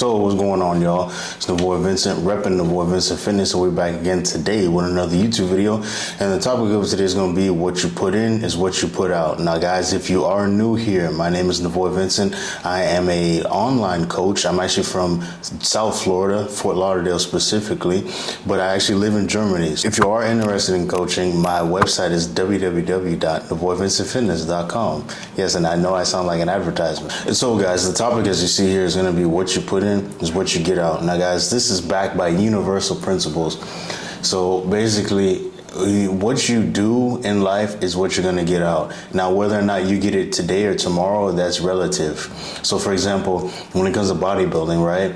So what's going on, y'all? It's the boy Vincent, repping the boy Vincent Fitness, and we're back again today with another YouTube video. And the topic of today is going to be what you put in is what you put out. Now, guys, if you are new here, my name is Navoy Vincent. I am a online coach. I'm actually from South Florida, Fort Lauderdale specifically, but I actually live in Germany. If you are interested in coaching, my website is www.navoyvincentfitness.com. Yes, and I know I sound like an advertisement. And so, guys, the topic, as you see here, is going to be what you put in is what you get out. Now, guys, this is backed by universal principles. So basically, what you do in life is what you're going to get out. Now, whether or not you get it today or tomorrow, that's relative. So, for example, when it comes to bodybuilding, right?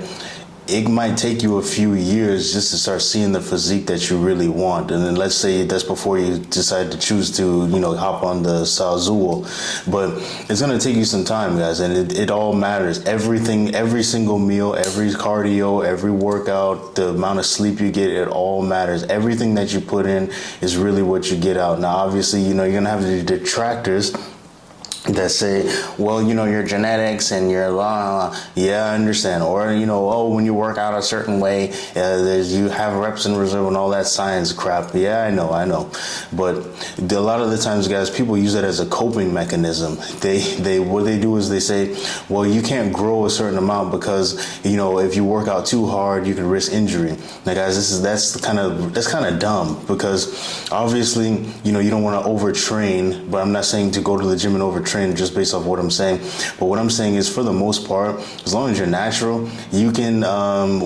It might take you a few years just to start seeing the physique that you really want. And then let's say that's before you decide to choose to, hop on the Sazul. But it's going to take you some time, guys. And it all matters. Everything, every single meal, every cardio, every workout, the amount of sleep you get, it all matters. Everything that you put in is really what you get out. Now, obviously, you're going to have the detractors that say, well, your genetics and your yeah, I understand. Or, when you work out a certain way, you have reps in reserve and all that science crap. Yeah, I know. But a lot of the times, guys, people use it as a coping mechanism. What they do is they say, well, you can't grow a certain amount because, if you work out too hard, you can risk injury. Now, guys, that's kind of dumb because obviously, you don't want to overtrain, but I'm not saying to go to the gym and overtrain just based off what I'm saying. But what I'm saying is, for the most part, as long as you're natural, you can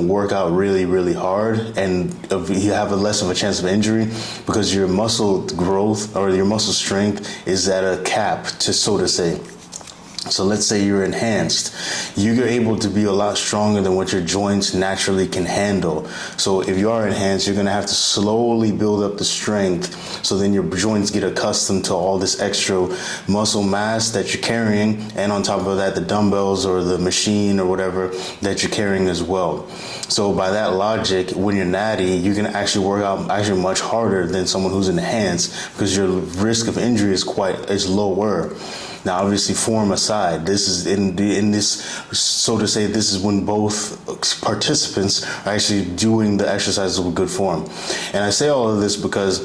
work out really, really hard, and you have less of a chance of injury because your muscle growth or your muscle strength is at a cap, so to say. So let's say you're enhanced. You're able to be a lot stronger than what your joints naturally can handle. So if you are enhanced, you're going to have to slowly build up the strength. So then your joints get accustomed to all this extra muscle mass that you're carrying. And on top of that, the dumbbells or the machine or whatever that you're carrying as well. So by that logic, when you're natty, you can actually work out much harder than someone who's enhanced because your risk of injury is lower. Now, obviously, form aside, this is in this, so to say, this is when both participants are actually doing the exercises with good form. And I say all of this because,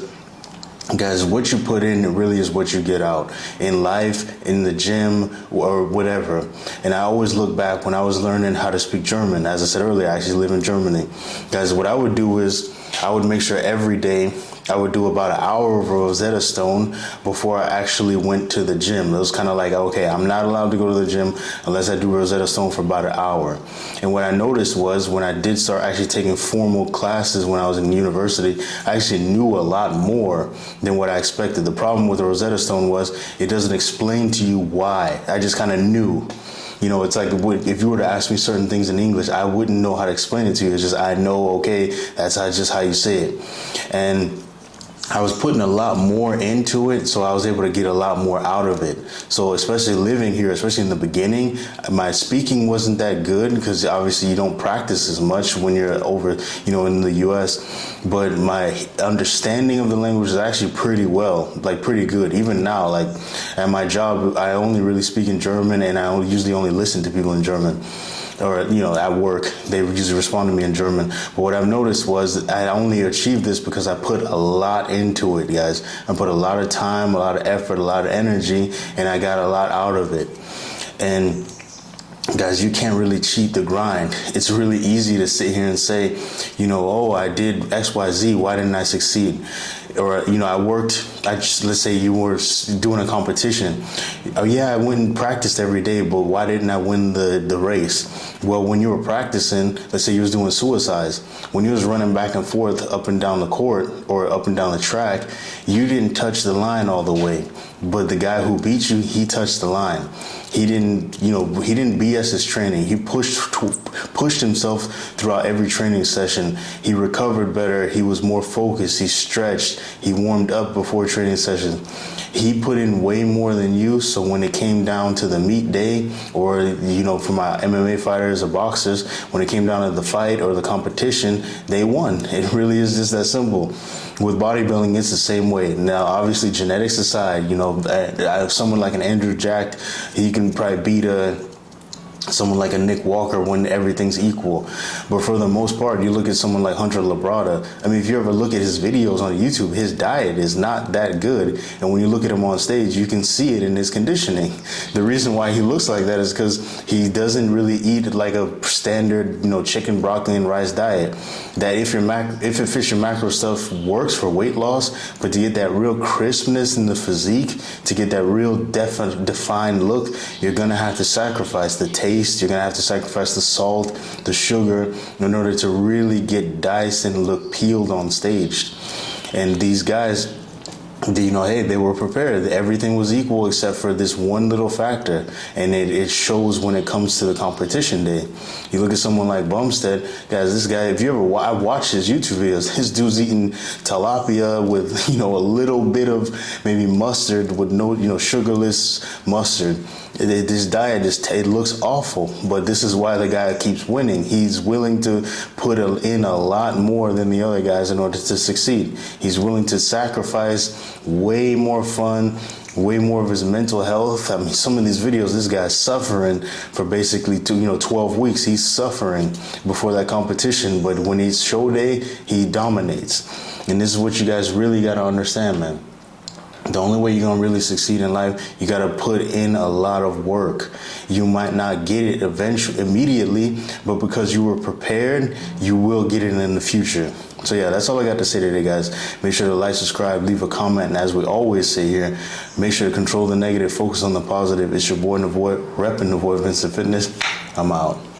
guys, what you put in really is what you get out in life, in the gym, or whatever. And I always look back when I was learning how to speak German. As I said earlier, I actually live in Germany. Guys, what I would do is I would make sure every day I would do about an hour of Rosetta Stone before I actually went to the gym. It was kind of like, okay, I'm not allowed to go to the gym unless I do Rosetta Stone for about an hour. And what I noticed was when I did start actually taking formal classes when I was in university, I actually knew a lot more than what I expected. The problem with Rosetta Stone was it doesn't explain to you why. I just kind of knew. It's like if you were to ask me certain things in English, I wouldn't know how to explain it to you. It's just I know, okay, that's just how you say it. And I was putting a lot more into it, so I was able to get a lot more out of it. So especially living here, especially in the beginning, my speaking wasn't that good because obviously you don't practice as much when you're over, in the US. But my understanding of the language is actually pretty good. Even now, at my job, I only really speak in German, and I usually only listen to people in German. Or, at work, they would usually respond to me in German. But what I've noticed was I only achieved this because I put a lot into it, guys. I put a lot of time, a lot of effort, a lot of energy, and I got a lot out of it. And guys, you can't really cheat the grind. It's really easy to sit here and say, I did X, Y, Z. Why didn't I succeed? Or, let's say you were doing a competition. Oh, yeah, I went and practiced every day, but why didn't I win the race? Well, when you were practicing, let's say you was doing suicides, when you was running back and forth up and down the court or up and down the track, you didn't touch the line all the way. But the guy who beat you, he touched the line. He didn't BS his training. He pushed himself throughout every training session. He recovered better. He was more focused. He stretched. He warmed up before training sessions. He put in way more than you. So when it came down to the meet day, or, for my MMA fighters or boxers, when it came down to the fight or the competition, they won. It really is just that simple. With bodybuilding, it's the same way. Now, obviously, genetics aside, someone like an Andrew Jack, he can probably beat a someone like a Nick Walker when everything's equal. But for the most part, you look at someone like Hunter Labrada. I mean, if you ever look at his videos on YouTube, his diet is not that good. And when you look at him on stage, you can see it in his conditioning. The reason why he looks like that is because he doesn't really eat like a standard, chicken, broccoli, and rice diet. That if your fish and macro stuff works for weight loss, but to get that real crispness in the physique, to get that real defined look, you're gonna have to sacrifice the taste. You're gonna have to sacrifice the salt, the sugar, in order to really get diced and look peeled on stage. And these guys, they were prepared. Everything was equal except for this one little factor, and it shows when it comes to the competition day. You look at someone like Bumstead, guys. This guy, if you ever, I watched his YouTube videos. His dude's eating tilapia with a little bit of maybe mustard with no sugarless mustard. This diet it looks awful, but this is why the guy keeps winning. He's willing to put in a lot more than the other guys in order to succeed. He's willing to sacrifice way more fun, way more of his mental health. I mean, some of these videos, this guy's suffering for basically 12 weeks. He's suffering before that competition, but when it's show day, he dominates. And this is what you guys really got to understand, man. The only way you're going to really succeed in life, you got to put in a lot of work. You might not get it immediately, but because you were prepared, you will get it in the future. So yeah, that's all I got to say today, guys. Make sure to like, subscribe, leave a comment, and as we always say here, make sure to control the negative, focus on the positive. It's your boy Navoy, repping Navoy Vincent Fitness. I'm out.